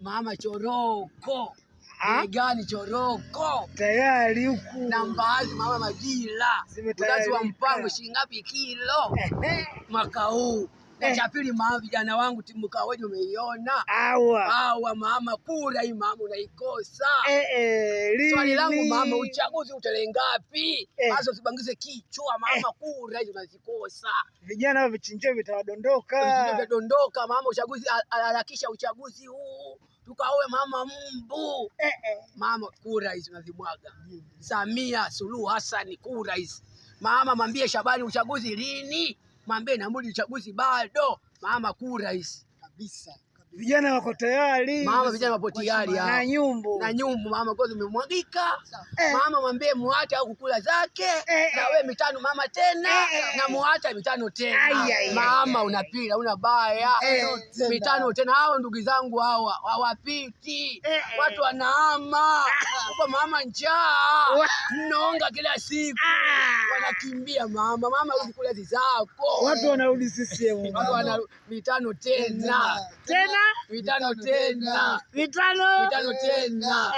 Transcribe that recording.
Mama choroko. Gani choroko. Tayari huku. Na mbaazi mama Magila. Uzazi wa mpango shingapi kilo. Mwaka huu. Na cha pili mama vijana wangu timu kaweje umeiona? Awa mama kura hii mama unaikosa. Swali langu mama uchaguzi utarehe ngapi? Hazo usibangize kichwa mama kura hizo unazikosa. Vijana hao vichinjio vitawadondoka. Vichinjio vitadondoka mama uchaguzi harakisha uchaguzi huu. Tukaoe mama mbu. Mama kura hizo unazimwaga. Samia Suluhu Hassan kura hizo. Mama mwambie Shabani uchaguzi lini? Mwambie Namudi uchaguzi bado. Mama kura hizi. Kabisa. Vijana wako tayari. Mama vijana wapo tayari. Na nyumbu. Na nyumbu mama kwa zimemwagika. Mama mwambie muache au kukula zake. Na wewe mitano mama tena. Na muache mitano tena. Mama unapila una baya. Mitano tena hao ndugu zangu hawa hawapiti. Watu wanahama. Kwa mama njaa. Mnonga kila siku. Wanakimbia mama. Mama ulikula zako. Watu wanarudi CCM. Watu wana mitano tena. Tena? Mitano tena. Mitano? Mitano tena.